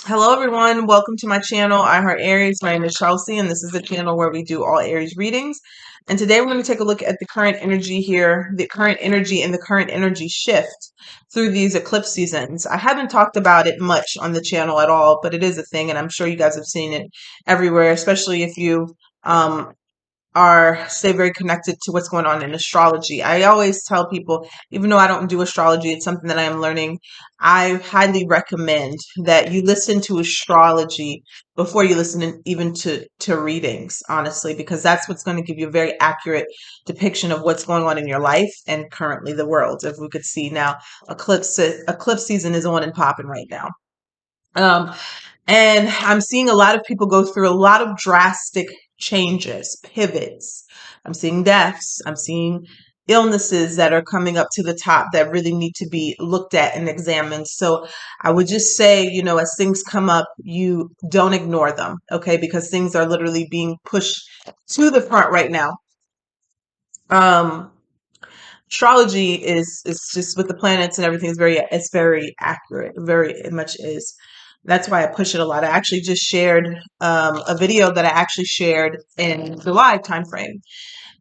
Hello, everyone. Welcome to my channel, I Heart Aries. My name is Chelsea, and this is the channel where we do all Aries readings. And today we're going to take a look at the current energy here, the current energy and the current energy shift through these eclipse seasons. I haven't talked about it much on the channel at all, but it is a thing, and I'm sure you guys have seen it everywhere, especially if you um, stay very connected to what's going on in astrology. I always tell people, even though I don't do astrology, it's something that I am learning. I highly recommend that you listen to astrology before you listen even to readings, honestly, because that's what's going to give you a very accurate depiction of what's going on in your life and currently the world. If we could see now, eclipse season is on and popping right now. Um, and I'm seeing a lot of people go through a lot of drastic changes, pivots. I'm seeing deaths. I'm seeing illnesses that are coming up to the top that really need to be looked at and examined. So I would just say, as things come up, you don't ignore them, okay? Because things are literally being pushed to the front right now. Um, Astrology is just with the planets and everything is very accurate, very it much is. That's why I push it a lot. I actually just shared a video that I actually shared in July timeframe,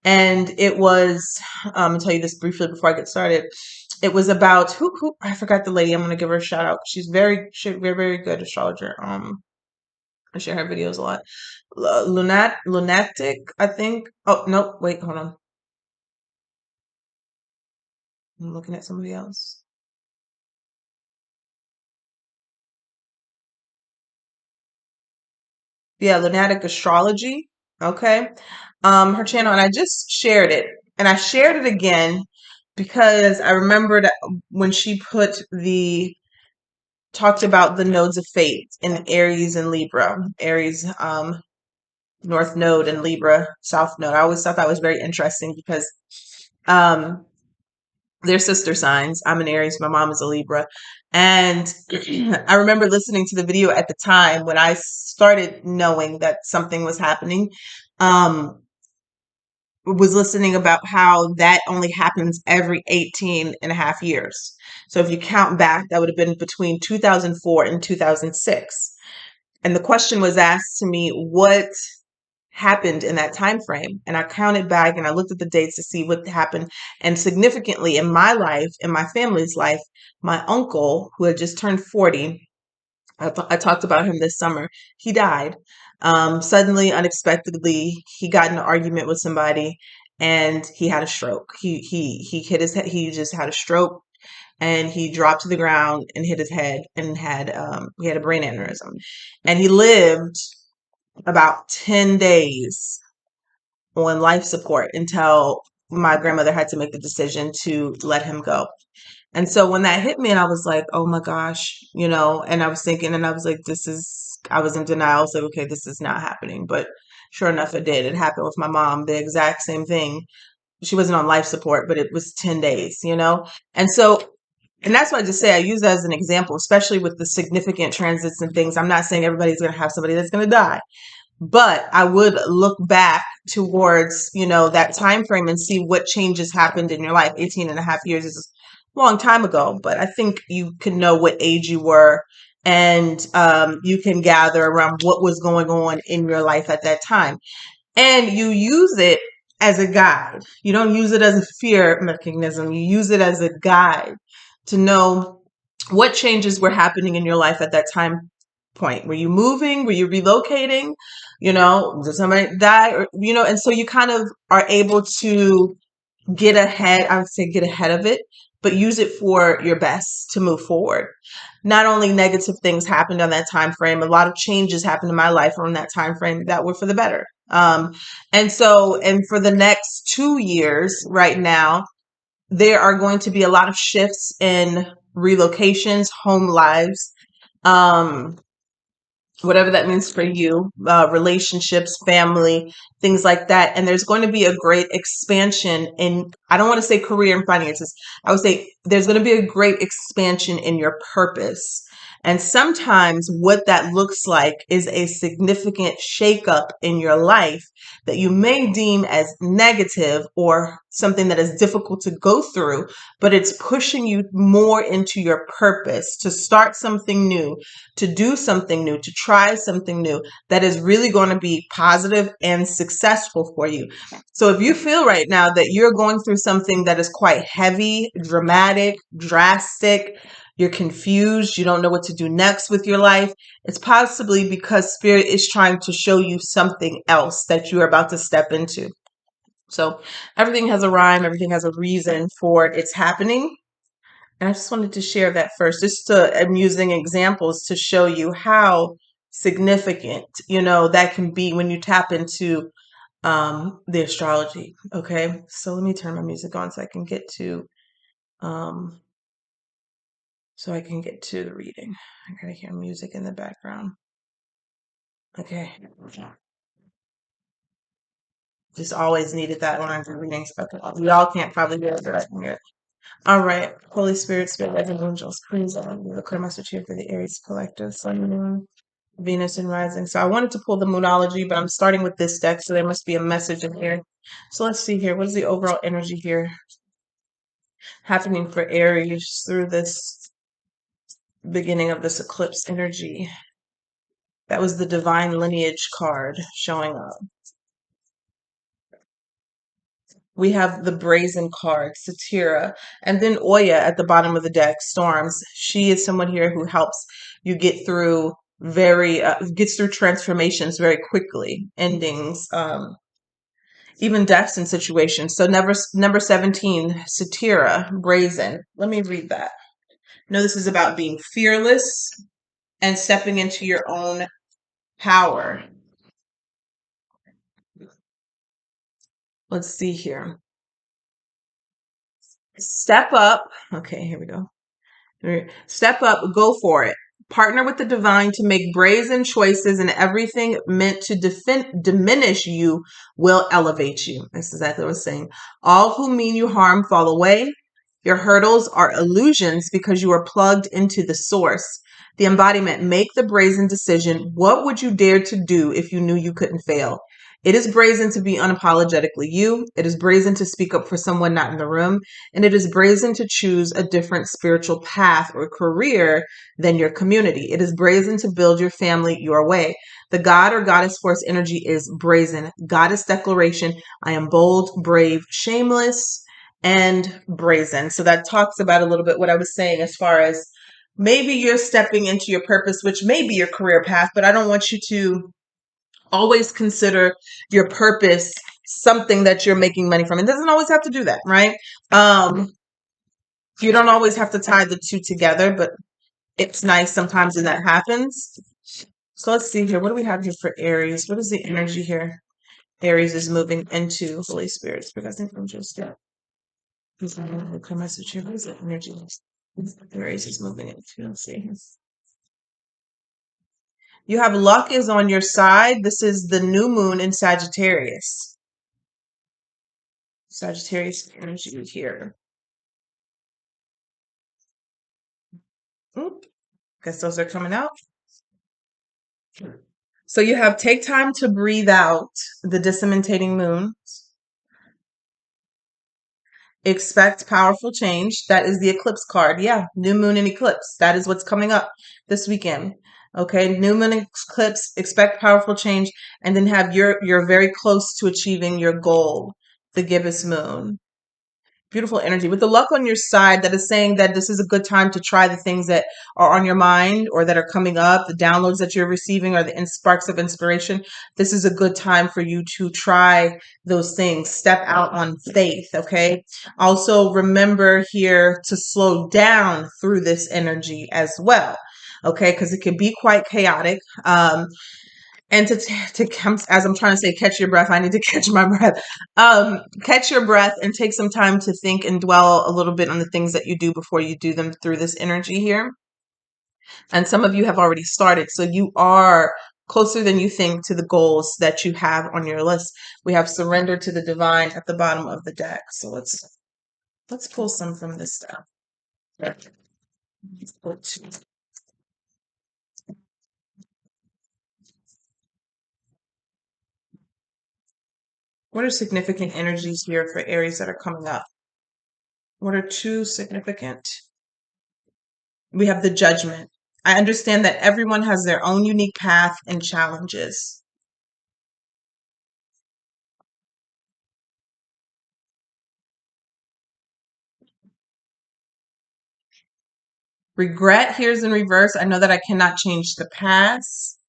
and it was I'll tell you this briefly before I get started. It was about who I forgot the lady. I'm gonna give her a shout out. She's very good astrologer. I share her videos a lot. Lunatic, I think. Oh no, wait, hold on. I'm looking at somebody else. Yeah, Lunatic Astrology. Okay. Her channel, and I just shared it. And I shared it again because I remembered when she talked about the nodes of fate in Aries and Libra. Aries, North Node, and Libra, South Node. I always thought that was very interesting because um they're sister signs. I'm an Aries, my mom is a Libra. And I remember listening to the video at the time when I started knowing that something was happening. Um, was listening about how that only happens every 18 and a half years. So if you count back, that would have been between 2004 and 2006. And the question was asked to me, what happened in that time frame? And I counted back and I looked at the dates to see what happened. And significantly in my life, in my family's life, my uncle, who had just turned 40, I talked about him this summer, he died. Suddenly, unexpectedly, he got in an argument with somebody and he had a stroke. He hit his head, he just had a stroke, and he dropped to the ground and hit his head and he had a brain aneurysm. And he lived about 10 days on life support until my grandmother had to make the decision to let him go. And so when that hit me, and I was like, oh my gosh, and I was thinking, and I was like, I was in denial. I was like, okay, this is not happening. But sure enough, it did. It happened with my mom, the exact same thing. She wasn't on life support, but it was 10 days. And so, and that's why I just say I use that as an example, especially with the significant transits and things. I'm not saying everybody's going to have somebody that's going to die, but I would look back towards, that time frame and see what changes happened in your life. 18 and a half years is a long time ago, but I think you can know what age you were, and you can gather around what was going on in your life at that time. And you use it as a guide. You don't use it as a fear mechanism. You use it as a guide to know what changes were happening in your life at that time point. Were you moving? Were you relocating? Did somebody die? And so you kind of are able to get ahead. I would say get ahead of it, but use it for your best to move forward. Not only negative things happened on that time frame, a lot of changes happened in my life on that time frame that were for the better. And for the next 2 years right now, there are going to be a lot of shifts in relocations, home lives, um, whatever that means for you, relationships, family, things like that. And there's going to be a great expansion in, I don't want to say career and finances. I would say there's going to be a great expansion in your purpose And sometimes what that looks like is a significant shakeup in your life that you may deem as negative or something that is difficult to go through, but it's pushing you more into your purpose to start something new, to do something new, to try something new that is really going to be positive and successful for you. So if you feel right now that you're going through something that is quite heavy, dramatic, drastic, you're confused, you don't know what to do next with your life, it's possibly because Spirit is trying to show you something else that you're about to step into. So everything has a rhyme, everything has a reason for its happening. And I just wanted to share that first, just to, I'm using examples to show you how significant, that can be when you tap into the astrology. Okay. So let me turn my music on so I can get to um the reading. I gotta hear music in the background. Okay. Just always needed that when I do readings. Okay. Y'all can't probably hear it, but I can hear it. All right. Holy Spirit, Spirit, and angels, please clear my switch here for the Aries collective, Sun, Moon, Venus, and Rising. So I wanted to pull the Moonology, but I'm starting with this deck, so there must be a message in here. So let's see here. What is the overall energy here happening for Aries through this beginning of this eclipse energy? That was the divine lineage card showing up. We have the brazen card, Satira, and then Oya at the bottom of the deck, Storms. She is someone here who helps you get through gets through transformations very quickly, endings, even deaths in situations. So number 17, Satira, brazen. Let me read that. No, this is about being fearless and stepping into your own power. Let's see here. Step up. Okay, here we go. Step up, go for it. Partner with the divine to make brazen choices, and everything meant to diminish you will elevate you. That's exactly what I was saying. All who mean you harm fall away. Your hurdles are illusions because you are plugged into the source. The embodiment, make the brazen decision. What would you dare to do if you knew you couldn't fail? It is brazen to be unapologetically you. It is brazen to speak up for someone not in the room. And it is brazen to choose a different spiritual path or career than your community. It is brazen to build your family your way. The God or goddess force energy is brazen. Goddess declaration, I am bold, brave, shameless, and brazen. So that talks about a little bit what I was saying as far as maybe you're stepping into your purpose, which may be your career path, but I don't want you to always consider your purpose something that you're making money from. It doesn't always have to do that, right? You don't always have to tie the two together, but it's nice sometimes when that happens. So let's see here. What do we have here for Aries? What is the energy here? Aries is moving into Holy Spirit. Because I think I'm just clear message here. What is the energy Aries is moving into? Let's see. You have luck is on your side. This is the new moon in Sagittarius. Sagittarius energy here. Oop, guess those are coming out. So you have take time to breathe out the disseminating moon. Expect powerful change. That is the eclipse card. Yeah, new moon and eclipse. That is what's coming up this weekend. Okay, new moon eclipse, expect powerful change, and then have you're very close to achieving your goal, the gibbous moon. Beautiful energy. With the luck on your side, that is saying that this is a good time to try the things that are on your mind or that are coming up, the downloads that you're receiving or the sparks of inspiration. This is a good time for you to try those things. Step out on faith, okay? Also, remember here to slow down through this energy as well, okay? Because it can be quite chaotic. And to come, as I'm trying to say, catch your breath. I need to catch my breath. Catch your breath and take some time to think and dwell a little bit on the things that you do before you do them through this energy here. And some of you have already started, so you are closer than you think to the goals that you have on your list. We have surrender to the divine at the bottom of the deck. So let's pull some from this stuff. What are significant energies here for Aries that are coming up? What are two significant? We have the Judgment. I understand that everyone has their own unique path and challenges. Regret, here's in reverse. I know that I cannot change the past.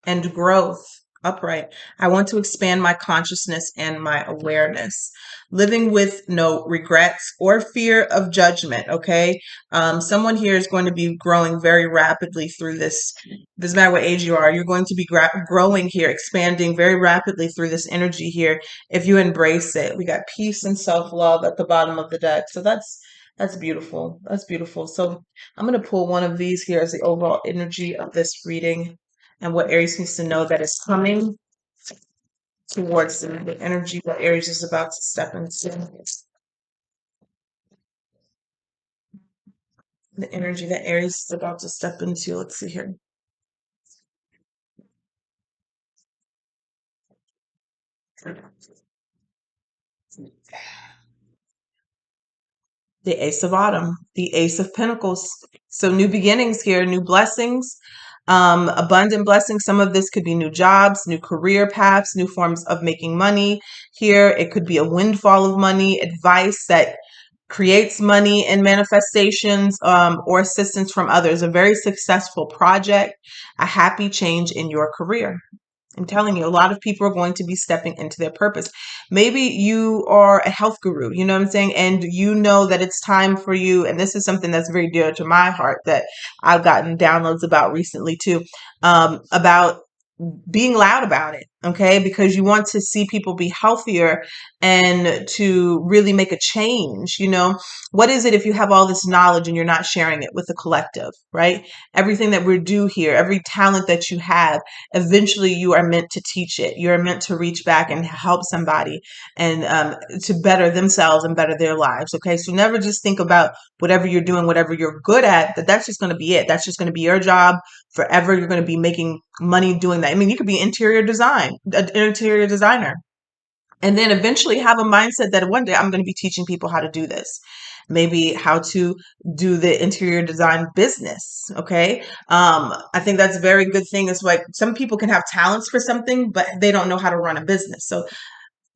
And growth, upright. I want to expand my consciousness and my awareness. Living with no regrets or fear of judgment. Okay. Someone here is going to be growing very rapidly through this. Doesn't matter what age you are, you're going to be growing here, expanding very rapidly through this energy here if you embrace it. We got peace and self-love at the bottom of the deck. So that's beautiful. That's beautiful. So I'm going to pull one of these here as the overall energy of this reading and what Aries needs to know that is coming towards them, the energy that Aries is about to step into, the energy that Aries is about to step into. Let's see here. The Ace of Autumn, the Ace of Pentacles. So new beginnings here, new blessings, abundant blessings. Some of this could be new jobs, new career paths, new forms of making money here. It could be a windfall of money, advice that creates money and manifestations, or assistance from others, a very successful project, a happy change in your career. I'm telling you, a lot of people are going to be stepping into their purpose. Maybe you are a health guru, you know what I'm saying? And you know that it's time for you. And this is something that's very dear to my heart that I've gotten downloads about recently too, about being loud about it, okay? Because you want to see people be healthier and to really make a change. You know, what is it if you have all this knowledge and you're not sharing it with the collective, right? Everything that we do here, every talent that you have, eventually you are meant to teach it. You're meant to reach back and help somebody and to better themselves and better their lives, okay? So never just think about whatever you're doing, whatever you're good at, that's just going to be it. That's just going to be your job forever. You're going to be making money doing that. I mean, you could be an interior designer, and then eventually have a mindset that one day I'm going to be teaching people how to do this. Maybe how to do the interior design business. Okay. I think that's a very good thing. It's like some people can have talents for something, but they don't know how to run a business. So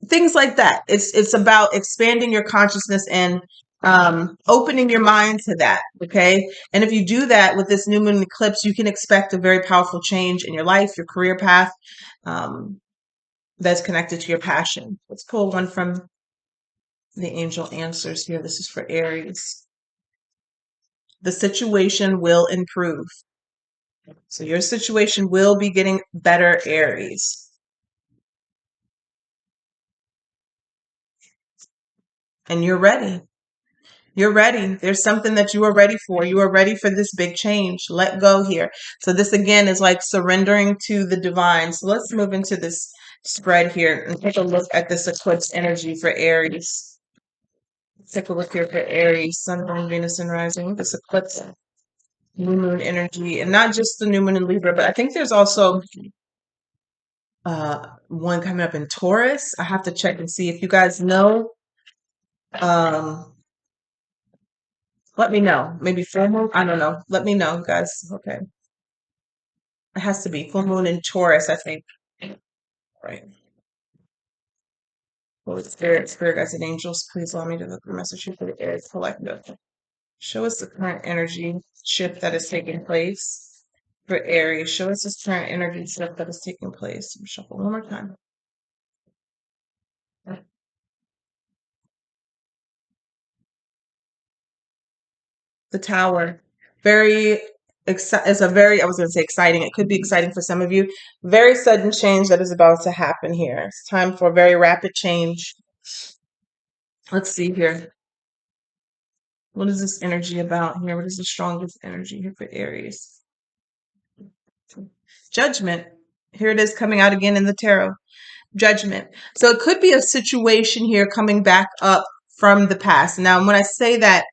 things like that. It's about expanding your consciousness and opening your mind to that. Okay. And if you do that with this new moon eclipse, you can expect a very powerful change in your life, your career path, that's connected to your passion. Let's pull one from the angel answers here. This is for Aries. The situation will improve. So your situation will be getting better, Aries. And you're ready. You're ready. There's something that you are ready for. You are ready for this big change. Let go here. So this again is like surrendering to the divine. So let's move into this spread here and take a look at this eclipse energy for Aries. Let's take a look here for Aries, Sun, Moon, Venus, and Rising. This eclipse, new moon energy, and not just the new moon in Libra, but I think there's also one coming up in Taurus. I have to check and see if you guys know. Let me know. Maybe full moon. I don't know. Let me know, guys. Okay. It has to be full moon in Taurus, I think. Right. Holy Spirit, guys, and angels, please allow me to look the message for the Aries collective. Show us the current energy shift that is taking place for Aries. Show us this current energy shift that is taking place. Shuffle one more time. The Tower. Very it's a very, I was going to say exciting. It could be exciting for some of you. Very sudden change that is about to happen here. It's time for very rapid change. Let's see here. What is this energy about here? What is the strongest energy here for Aries? Judgment. Here it is coming out again in the tarot. Judgment. So it could be a situation here coming back up from the past. Now, when I say that,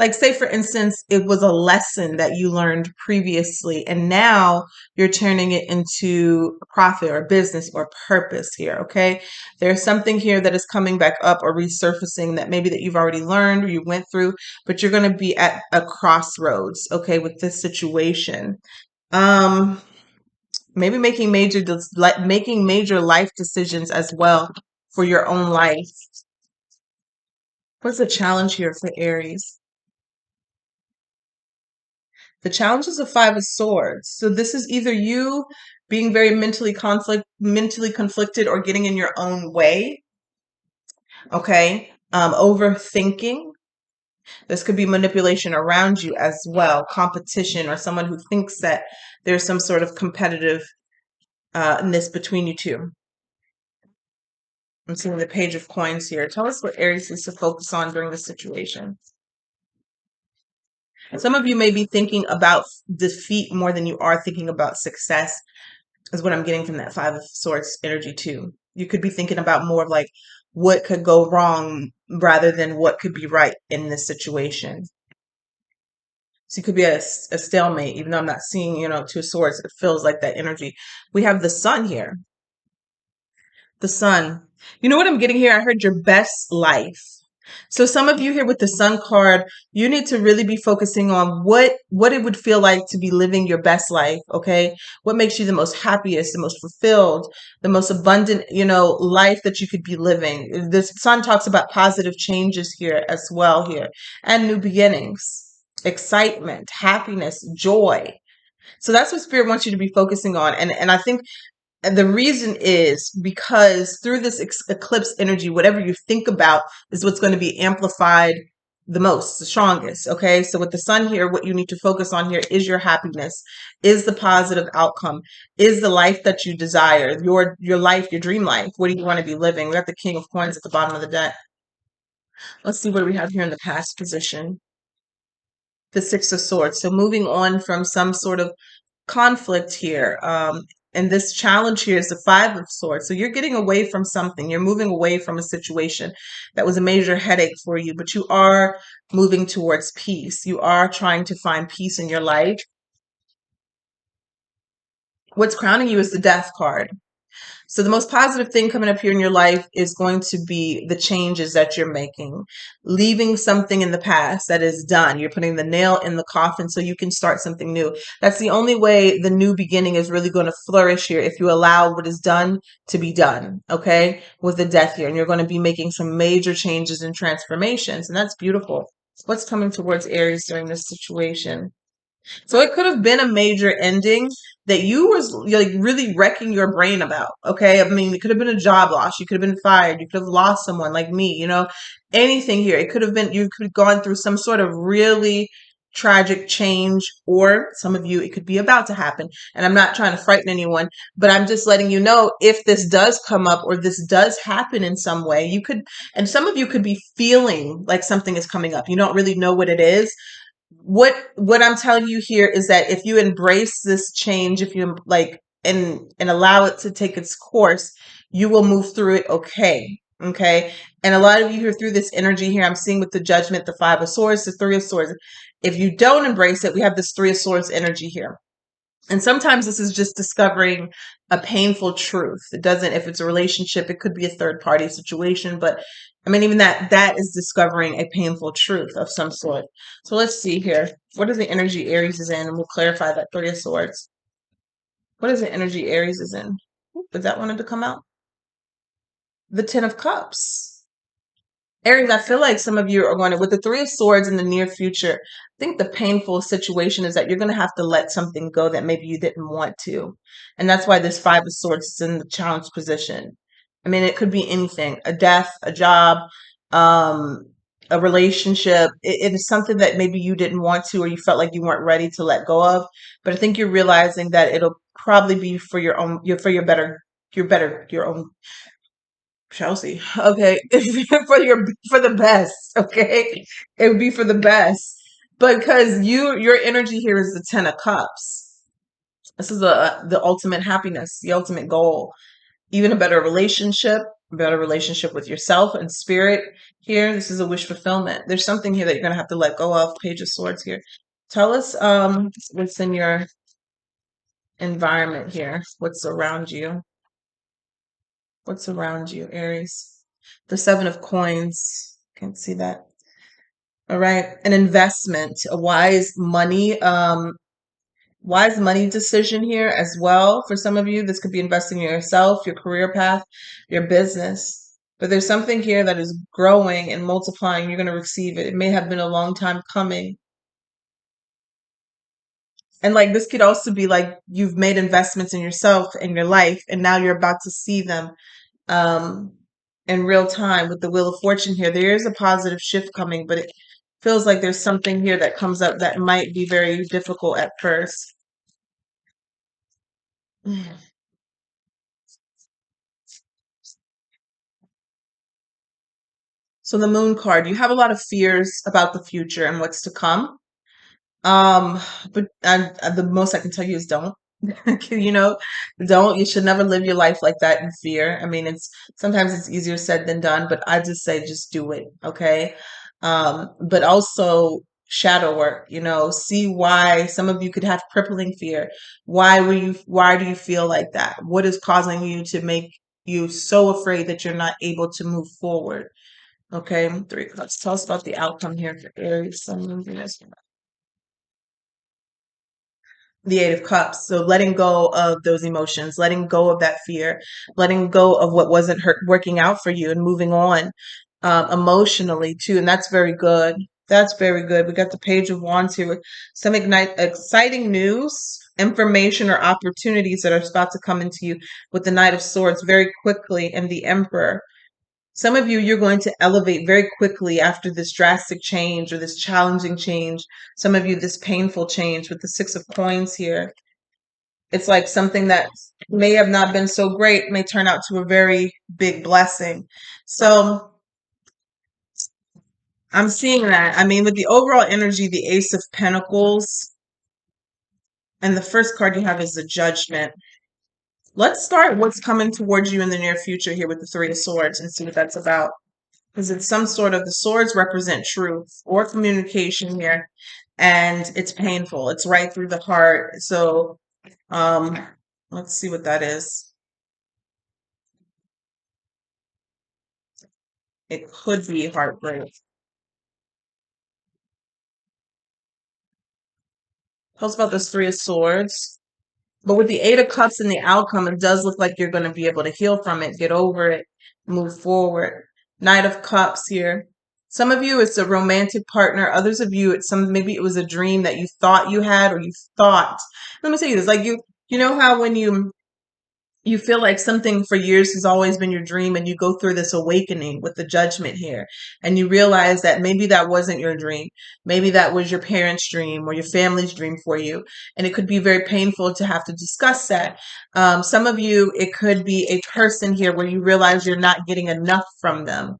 Like, say for instance, it was a lesson that you learned previously, and now you're turning it into a profit or business or purpose here. Okay. There's something here that is coming back up or resurfacing that maybe that you've already learned or you went through, but you're going to be at a crossroads. Okay. With this situation. Um, Maybe making major life decisions as well for your own life. What's the challenge here for Aries? The challenge is the Five of Swords. So this is either you being very mentally conflicted, or getting in your own way. Okay. Overthinking. This could be manipulation around you as well, competition, or someone who thinks that there's some sort of competitiveness between you two. I'm seeing the Page of Coins here. Tell us what Aries needs to focus on during this situation. Some of you may be thinking about defeat more than you are thinking about success, is what I'm getting from that Five of Swords energy too. You could be thinking about more of like what could go wrong rather than what could be right in this situation. So you could be at a stalemate, even though I'm not seeing, Two of Swords. It feels like that energy. We have the Sun here. The Sun. You know what I'm getting here? I heard your best life. So some of you here with the Sun card, you need to really be focusing on what it would feel like to be living your best life, okay? What makes you the most happiest, the most fulfilled, the most abundant, life that you could be living. The Sun talks about positive changes here as well here, and new beginnings, excitement, happiness, joy. So that's what Spirit wants you to be focusing on. And I think the reason is because through this eclipse energy, whatever you think about is what's going to be amplified the most, the strongest. Okay. So with the Sun here, what you need to focus on here is your happiness, is the positive outcome, is the life that you desire, your life, your dream life. What do you want to be living? We got the King of Coins at the bottom of the deck. Let's see what we have here in the past position. The Six of Swords. So moving on from some sort of conflict here. And this challenge here is the Five of Swords. So you're getting away from something. You're moving away from a situation that was a major headache for you, but you are moving towards peace. You are trying to find peace in your life. What's crowning you is the Death card. So the most positive thing coming up here in your life is going to be the changes that you're making, leaving something in the past that is done. You're putting the nail in the coffin so you can start something new. That's the only way the new beginning is really going to flourish here, if you allow what is done to be done, okay, with the Death here. And you're going to be making some major changes and transformations, and that's beautiful. What's coming towards Aries during this situation? So it could have been a major ending that you was like really wrecking your brain about. Okay. I mean, it could have been a job loss. You could have been fired. You could have lost someone like me, anything here. It could have been, you could have gone through some sort of really tragic change, or some of you, it could be about to happen. And I'm not trying to frighten anyone, but I'm just letting you know, if this does come up or this does happen in some way, you could, and some of you could be feeling like something is coming up. You don't really know what it is. What I'm telling you here is that if you embrace this change, if you and allow it to take its course, you will move through it okay. And a lot of you here through this energy here, I'm seeing with the Judgment, the Five of Swords, the Three of Swords. If you don't embrace it, we have this Three of Swords energy here. And sometimes this is just discovering a painful truth. It doesn't, if it's a relationship, it could be a third party situation, but I mean, even that is discovering a painful truth of some sort. So let's see here. What is the energy Aries is in? And we'll clarify that Three of Swords. What is the energy Aries is in? Did that wanted to come out? The Ten of Cups. Aries, I feel like some of you are going to, with the Three of Swords in the near future, I think the painful situation is that you're going to have to let something go that maybe you didn't want to. And that's why this Five of Swords is in the challenge position. I mean, it could be anything, a death, a job, um, a relationship. It is something that maybe you didn't want to, or you felt like you weren't ready to let go of. But I think you're realizing that it'll probably be for your own, your own Chelsea. Okay. For the best. Okay. It would be for the best. Because your energy here is the Ten of Cups. This is the ultimate happiness, the ultimate goal, even a better relationship. better relationship with yourself and spirit here. This is a wish fulfillment. There's something here that you're going to have to let go of. Page of Swords here. Tell us what's in your environment here. What's around you? What's around you, Aries? The Seven of Coins. Can't see that. All right. An investment, a wise money decision here as well. For some of you, this could be investing in yourself, your career path, your business. But there's something here that is growing and multiplying. You're going to receive it. It may have been a long time coming. And like this could also be like you've made investments in yourself and your life, and now you're about to see them um, in real time with the Wheel of Fortune here. There is a positive shift coming, but it feels like there's something here that comes up that might be very difficult at first. So the Moon card, you have a lot of fears about the future and what's to come. Um, but the most I can tell you is don't. You know, don't. You should never live your life like that in fear. I mean, it's sometimes it's easier said than done, but I just say just do it, okay? But also shadow work, you know, see why some of you could have crippling fear. Why do you feel like that? What is causing you to make you so afraid that you're not able to move forward? Okay, Three of Cups. Tell us about the outcome here for Aries, Sun, Moon, Venus. The Eight of Cups. So letting go of those emotions, letting go of that fear, letting go of what wasn't working out for you, and moving on emotionally too. And that's very good. That's very good. We got the Page of Wands here with some exciting news, information, or opportunities that are about to come into you with the Knight of Swords very quickly, and the Emperor. Some of you, you're going to elevate very quickly after this drastic change or this challenging change. Some of you, this painful change with the Six of Coins here. It's like something that may have not been so great may turn out to a very big blessing. So I'm seeing that. I mean, with the overall energy, the Ace of Pentacles, and the first card you have is the Judgment. Let's start what's coming towards you in the near future here with the Three of Swords and see what that's about. Because it's some sort of, the swords represent truth or communication here, and it's painful. It's right through the heart. So um let's see what that is. It could be heartbreak. Tell us about this Three of Swords. But with the Eight of Cups and the outcome, it does look like you're going to be able to heal from it, get over it, move forward. Knight of Cups here. Some of you, it's a romantic partner. Others of you, maybe it was a dream that you thought you had, or you thought. Let me tell you this: like you know how when you feel like something for years has always been your dream, and you go through this awakening with the Judgment here, and you realize that maybe that wasn't your dream. Maybe that was your parents' dream or your family's dream for you. And it could be very painful to have to discuss that. Some of you, it could be a person here where you realize you're not getting enough from them.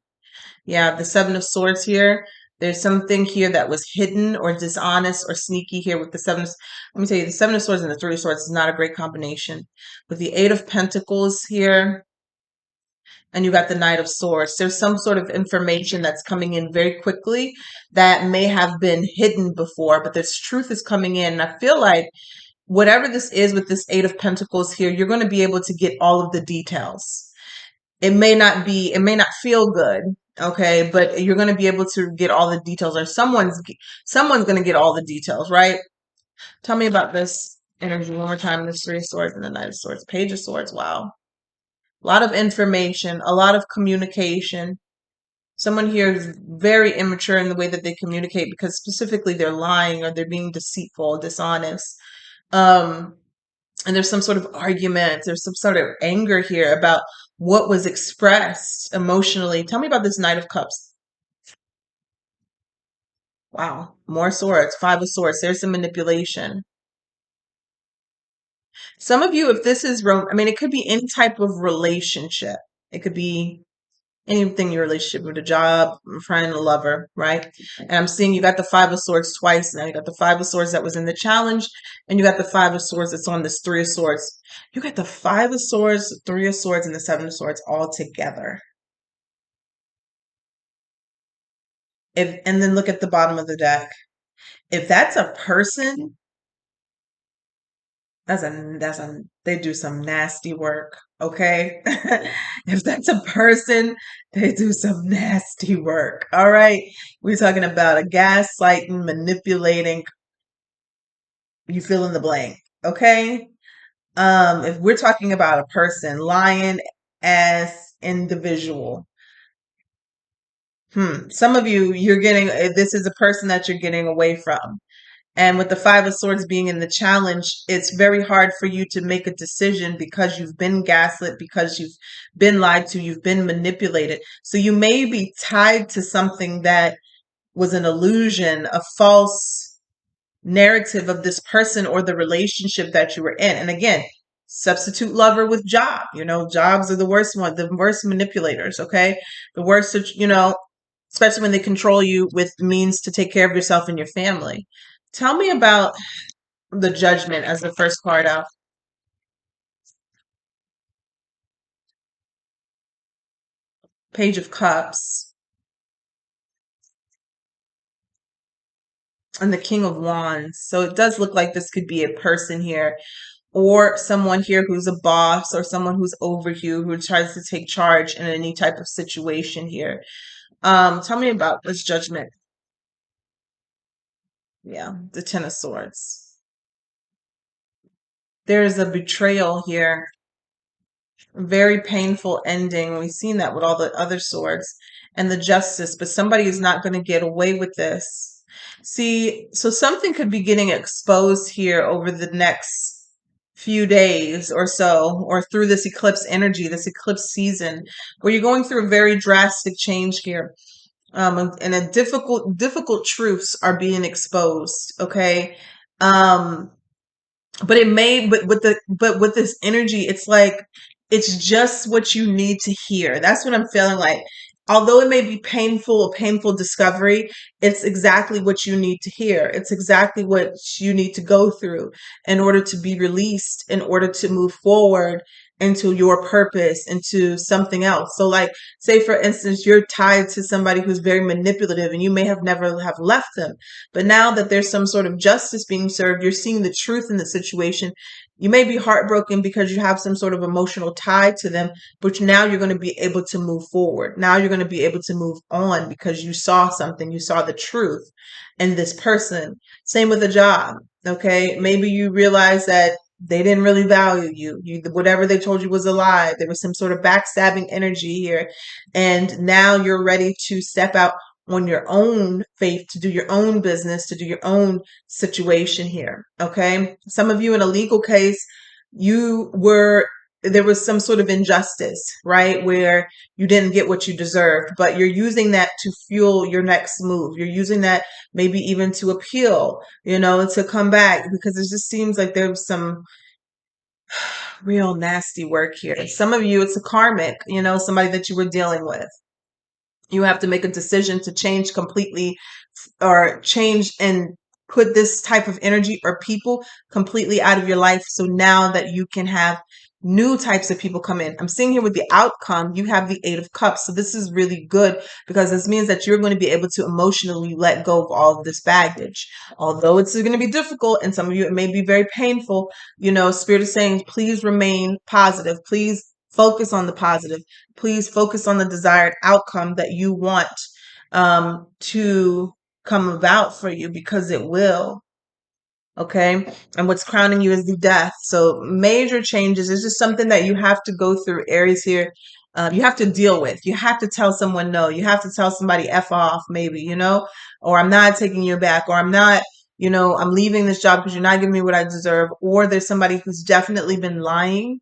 Yeah, the Seven of Swords here. There's something here that was hidden or dishonest or sneaky here with the Seven. Let me tell you, the Seven of Swords and the Three of Swords is not a great combination. With the Eight of Pentacles here, and you got the Knight of Swords. There's some sort of information that's coming in very quickly that may have been hidden before, but this truth is coming in. And I feel like whatever this is with this Eight of Pentacles here, you're going to be able to get all of the details. It may not feel good, okay, but you're going to be able to get all the details, or someone's going to get all the details, right? Tell me about this energy one more time. This Three of Swords and the Knight of Swords. Page of Swords. Wow. A lot of information, a lot of communication. Someone here is very immature in the way that they communicate, because specifically they're lying or they're being deceitful, dishonest. And there's some sort of argument, there's some sort of anger here about what was expressed emotionally. Tell me about this Knight of Cups. Wow, more swords, Five of Swords. There's some manipulation. Some of you, if this is, it could be any type of relationship. It could be anything in your relationship with a job, a friend, a lover, right? And I'm seeing you got the Five of Swords twice now. You got the Five of Swords that was in the challenge, and you got the Five of Swords that's on this Three of Swords. You got the Five of Swords, Three of Swords, and the Seven of Swords all together. And then look at the bottom of the deck. If that's a person, they do some nasty work, okay? If that's a person, they do some nasty work. All right. We're talking about a gaslighting, manipulating, you fill in the blank. Okay. If we're talking about a person, lion as individual. Some of you, this is a person that you're getting away from. And with the Five of Swords being in the challenge, it's very hard for you to make a decision because you've been gaslit, because you've been lied to, you've been manipulated. So you may be tied to something that was an illusion, a false narrative of this person or the relationship that you were in. And again, substitute lover with job. Jobs are the worst one, the worst manipulators, okay? The worst, especially when they control you with means to take care of yourself and your family. Tell me about the Judgment as the first card out. Page of Cups. And the King of Wands. So it does look like this could be a person here, or someone here who's a boss, or someone who's over you, who tries to take charge in any type of situation here. Tell me about this Judgment. Yeah, the Ten of Swords. There's a betrayal here. Very painful ending. We've seen that with all the other swords and the Justice, but somebody is not going to get away with this. See, so something could be getting exposed here over the next few days or so, or through this eclipse energy, this eclipse season, where you're going through a very drastic change here. And a difficult truths are being exposed. Okay. But with this energy, it's like it's just what you need to hear. That's what I'm feeling like. Although it may be painful, a painful discovery, it's exactly what you need to hear. It's exactly what you need to go through in order to be released, in order to move forward into your purpose, into something else. So like, say for instance, you're tied to somebody who's very manipulative and you may have never have left them. But now that there's some sort of justice being served, you're seeing the truth in the situation. You may be heartbroken because you have some sort of emotional tie to them, but now you're going to be able to move forward. Now you're going to be able to move on because you saw something, you saw the truth in this person. Same with a job. Okay. Maybe you realize that they didn't really value you. Whatever they told you was a lie. There was some sort of backstabbing energy here. And now you're ready to step out on your own faith, to do your own business, to do your own situation here. Okay. Some of you in a legal case, there was some sort of injustice, right? Where you didn't get what you deserved, but you're using that to fuel your next move. You're using that maybe even to appeal, to come back, because it just seems like there's some real nasty work here. Some of you, it's a karmic, somebody that you were dealing with. You have to make a decision to change completely, or change and put this type of energy or people completely out of your life. So now that you can have new types of people come in. I'm seeing here with the outcome, you have the Eight of Cups. So this is really good because this means that you're going to be able to emotionally let go of all of this baggage. Although it's going to be difficult and some of you, it may be very painful, Spirit is saying, please remain positive. Please focus on the positive. Please focus on the desired outcome that you want to come about for you, because it will. Okay. And what's crowning you is the Death. So major changes is just something that you have to go through, Aries here. You have to deal with. You have to tell someone no. You have to tell somebody F off, maybe, or I'm not taking you back, or I'm not, I'm leaving this job because you're not giving me what I deserve. Or there's somebody who's definitely been lying,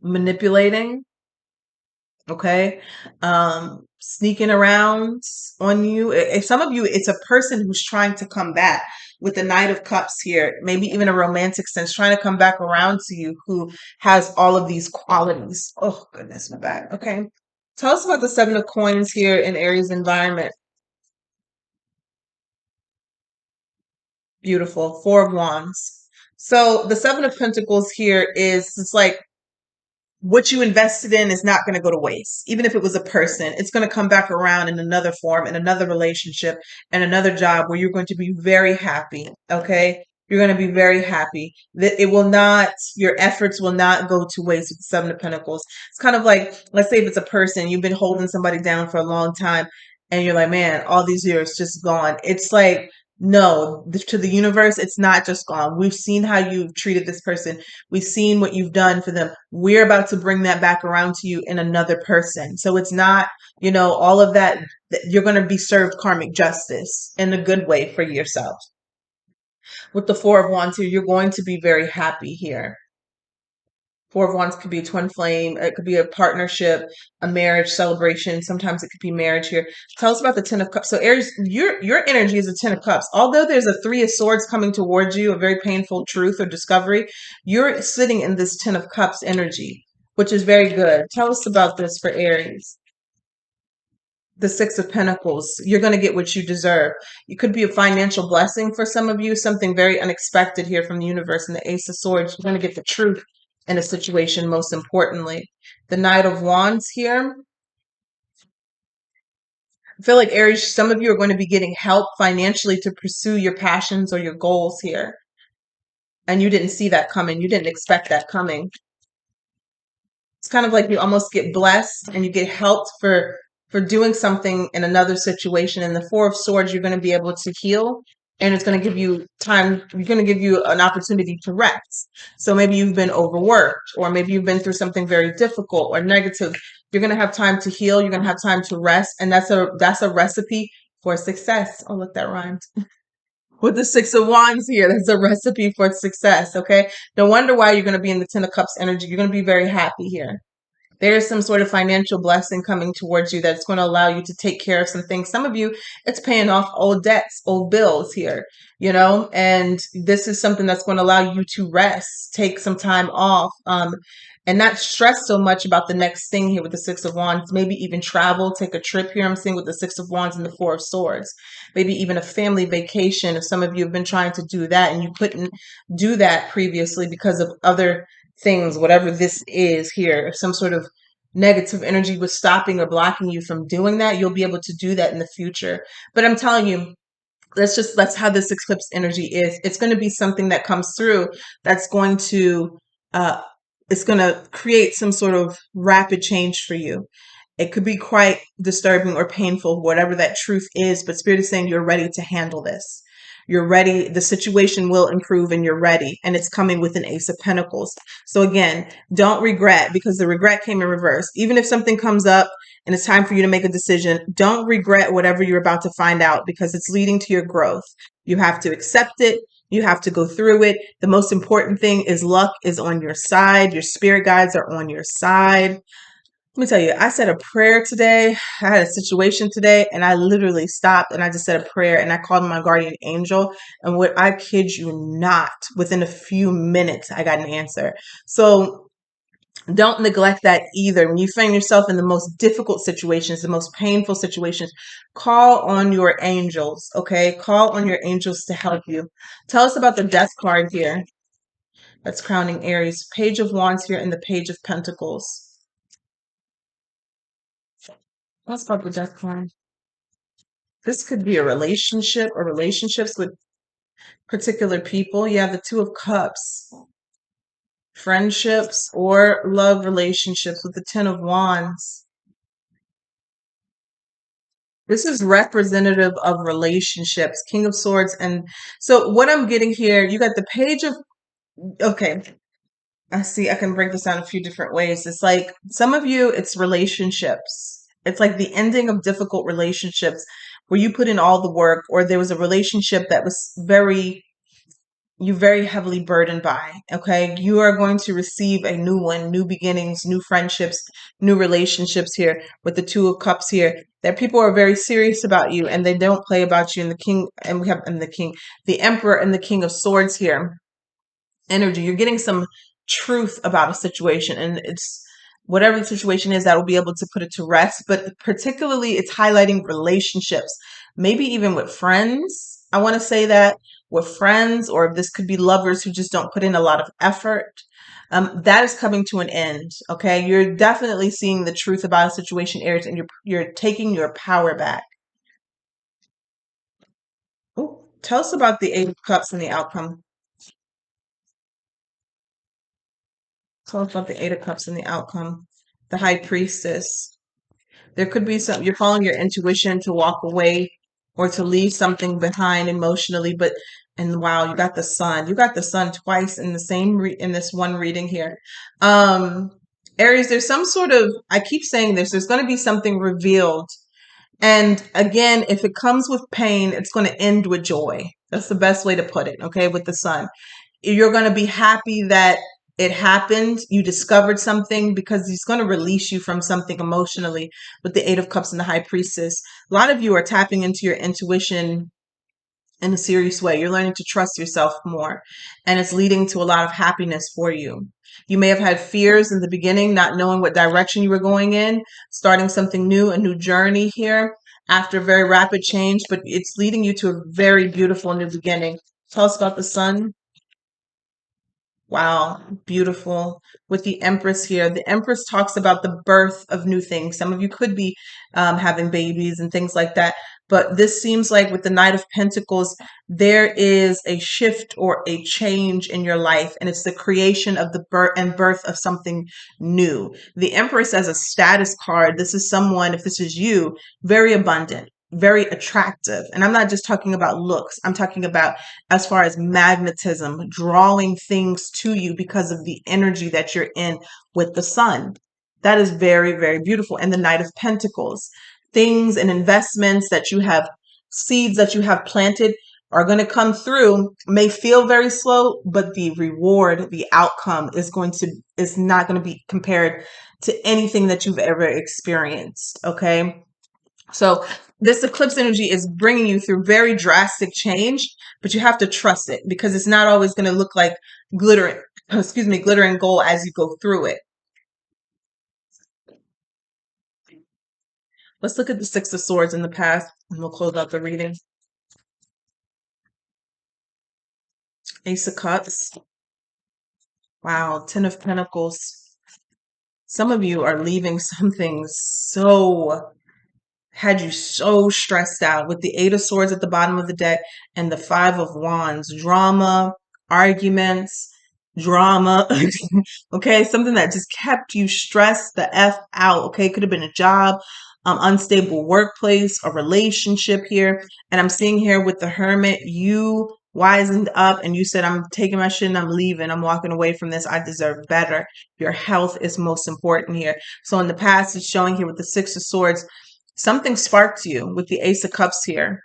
manipulating, okay, sneaking around on you. If some of you, it's a person who's trying to come back with the Knight of Cups here, maybe even a romantic sense, trying to come back around to you, who has all of these qualities. Oh goodness, my back. Okay. Tell us about the Seven of Coins here in Aries environment. Beautiful. Four of Wands. So the Seven of Pentacles here is, it's like what you invested in is not going to go to waste. Even if it was a person, it's going to come back around in another form, in another relationship, and another job where you're going to be very happy. Okay. You're going to be very happy that it will not, your efforts will not go to waste with the Seven of Pentacles. It's kind of like, let's say if it's a person, you've been holding somebody down for a long time and you're like, man, all these years just gone. It's like, no, to the universe, it's not just gone. We've seen how you've treated this person. We've seen what you've done for them. We're about to bring that back around to you in another person. So it's not, all of that. You're going to be served karmic justice in a good way for yourself. With the Four of Wands here, you're going to be very happy here. Four of Wands could be a twin flame. It could be a partnership, a marriage celebration. Sometimes it could be marriage here. Tell us about the Ten of Cups. So Aries, your energy is a Ten of Cups. Although there's a Three of Swords coming towards you, a very painful truth or discovery, you're sitting in this Ten of Cups energy, which is very good. Tell us about this for Aries. The Six of Pentacles. You're going to get what you deserve. It could be a financial blessing for some of you, something very unexpected here from the universe. And the Ace of Swords, you're going to get the truth in a situation, most importantly. The Knight of Wands here. I feel like Aries, some of you are going to be getting help financially to pursue your passions or your goals here. And you didn't see that coming. You didn't expect that coming. It's kind of like you almost get blessed and you get helped for doing something in another situation. And the Four of Swords, you're going to be able to heal, and it's going to give you time. You're going to give you an opportunity to rest. So maybe you've been overworked, or maybe you've been through something very difficult or negative. You're going to have time to heal. You're going to have time to rest, and that's a recipe for success. Oh, look, that rhymed. With the Six of Wands here, that's a recipe for success. Okay, no wonder why you're going to be in the Ten of Cups energy. You're going to be very happy here. There is some sort of financial blessing coming towards you that's going to allow you to take care of some things. Some of you, it's paying off old debts, old bills here, and this is something that's going to allow you to rest, take some time off, and not stress so much about the next thing here with the Six of Wands. Maybe even travel, take a trip here. I'm seeing with the Six of Wands and the Four of Swords. Maybe even a family vacation. If some of you have been trying to do that and you couldn't do that previously because of other things, whatever this is here, if some sort of negative energy was stopping or blocking you from doing that, you'll be able to do that in the future. But I'm telling you, that's how this eclipse energy is. It's going to be something that comes through that's going to uh it's going to create some sort of rapid change for you. It could be quite disturbing or painful, whatever that truth is, but Spirit is saying you're ready to handle this. You're ready. The situation will improve and you're ready. And it's coming with an Ace of Pentacles. So again, don't regret, because the regret came in reverse. Even if something comes up and it's time for you to make a decision, don't regret whatever you're about to find out, because it's leading to your growth. You have to accept it. You have to go through it. The most important thing is luck is on your side. Your spirit guides are on your side. Let me tell you, I said a prayer today. I had a situation today and I literally stopped and I just said a prayer and I called my guardian angel. And what, I kid you not, within a few minutes, I got an answer. So don't neglect that either. When you find yourself in the most difficult situations, the most painful situations, call on your angels, okay? Call on your angels to help you. Tell us about the Death card here. That's crowning Aries. Page of Wands here and the Page of Pentacles. Let's talk about Death card. This could be a relationship or relationships with particular people. You have the Two of Cups. Friendships or love relationships with the Ten of Wands. This is representative of relationships, King of Swords. And so what I'm getting here, you got the Page of, okay, I see I can break this down a few different ways. It's like some of you, it's relationships. It's like the ending of difficult relationships where you put in all the work, or there was a relationship that was very heavily burdened by. Okay. You are going to receive a new one, new beginnings, new friendships, new relationships here with the Two of Cups here. That people are very serious about you and they don't play about you. And the King, and we have and the King, the Emperor and the King of Swords here. Energy. You're getting some truth about a situation, and it's whatever the situation is, that will be able to put it to rest. But particularly, it's highlighting relationships, maybe even with friends. I want to say that with friends, or this could be lovers who just don't put in a lot of effort. That is coming to an end. Okay, you're definitely seeing the truth about a situation, Aries, and you're taking your power back. Oh, tell us about the Eight of Cups and the outcome. Tell us about the Eight of Cups and the outcome. The High Priestess. There could be some, you're following your intuition to walk away or to leave something behind emotionally, but, and wow, you got the Sun. You got the Sun twice in the same, in this one reading here. Aries, there's some sort of, I keep saying this, there's going to be something revealed. And again, if it comes with pain, it's going to end with joy. That's the best way to put it, okay, with the Sun. You're going to be happy that it happened. You discovered something, because he's going to release you from something emotionally with the Eight of Cups and the High Priestess. A lot of you are tapping into your intuition in a serious way. You're learning to trust yourself more, and it's leading to a lot of happiness for you. You may have had fears in the beginning, not knowing what direction you were going in, starting something new, a new journey here after very rapid change, but it's leading you to a very beautiful new beginning. Tell us about the Sun. Wow, beautiful. With the Empress here, the Empress talks about the birth of new things. Some of you could be having babies and things like that. But this seems like with the Knight of Pentacles, there is a shift or a change in your life, and it's the creation of the birth of something new. The Empress as a status card, this is someone, if this is you, very abundant, very attractive. And I'm not just talking about looks. I'm talking about as far as magnetism, drawing things to you because of the energy that you're in with the Sun. That is very, very beautiful. And the Knight of Pentacles, things and investments that you have, seeds that you have planted are going to come through. May feel very slow, but the reward, the outcome is not going to be compared to anything that you've ever experienced. Okay. So this eclipse energy is bringing you through very drastic change, but you have to trust it, because it's not always going to look like glitter, glitter and gold as you go through it. Let's look at the Six of Swords in the past, and we'll close out the reading. Ace of Cups. Wow, Ten of Pentacles. Some of you are leaving something had you so stressed out, with the Eight of Swords at the bottom of the deck and the Five of Wands. Drama, arguments, drama. Okay, something that just kept you stressed the F out. Okay, could have been a job, unstable workplace, a relationship here. And I'm seeing here with the Hermit, you wisened up and you said, I'm taking my shit and I'm leaving. I'm walking away from this. I deserve better. Your health is most important here. So in the past, it's showing here with the Six of Swords, something sparked you with the Ace of Cups here.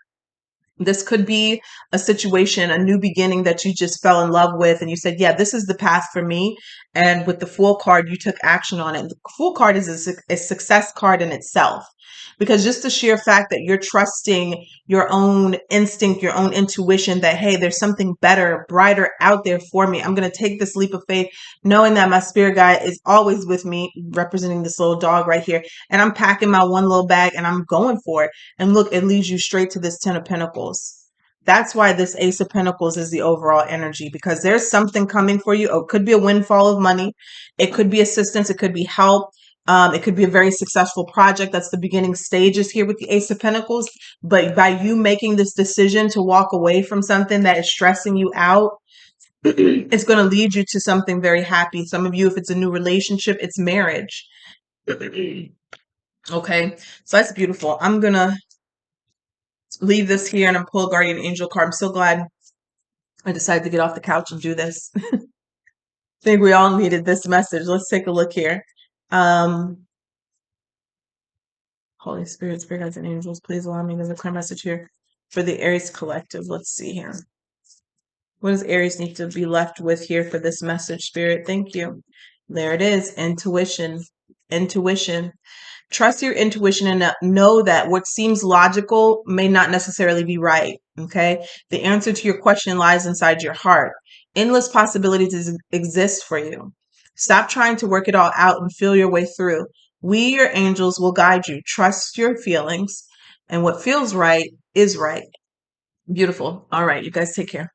This could be a situation, a new beginning that you just fell in love with, and you said, yeah, this is the path for me. And with the Fool card, you took action on it. The Fool card is a success card in itself, because just the sheer fact that you're trusting your own instinct, your own intuition, that, hey, there's something better, brighter out there for me. I'm going to take this leap of faith, knowing that my spirit guide is always with me, representing this little dog right here. And I'm packing my one little bag and I'm going for it. And look, it leads you straight to this Ten of Pentacles. That's why this Ace of Pentacles is the overall energy, because there's something coming for you. It could be a windfall of money. It could be assistance. It could be help. It could be a very successful project. That's the beginning stages here with the Ace of Pentacles. But by you making this decision to walk away from something that is stressing you out, it's going to lead you to something very happy. Some of you, if it's a new relationship, it's marriage. Okay, so that's beautiful. I'm going to leave this here and I'm pull a guardian angel card. I'm so glad I decided to get off the couch and do this. I think we all needed this message. Let's take a look here. Holy Spirit, spirit guides and angels, please allow me to declare a message here for the Aries collective. Let's see here. What does Aries need to be left with here for this message, Spirit? Thank you. There it is. Intuition. Intuition. Trust your intuition and know that what seems logical may not necessarily be right. Okay. The answer to your question lies inside your heart. Endless possibilities exist for you. Stop trying to work it all out and feel your way through. We, your angels, will guide you. Trust your feelings, and what feels right is right. Beautiful. All right, you guys take care.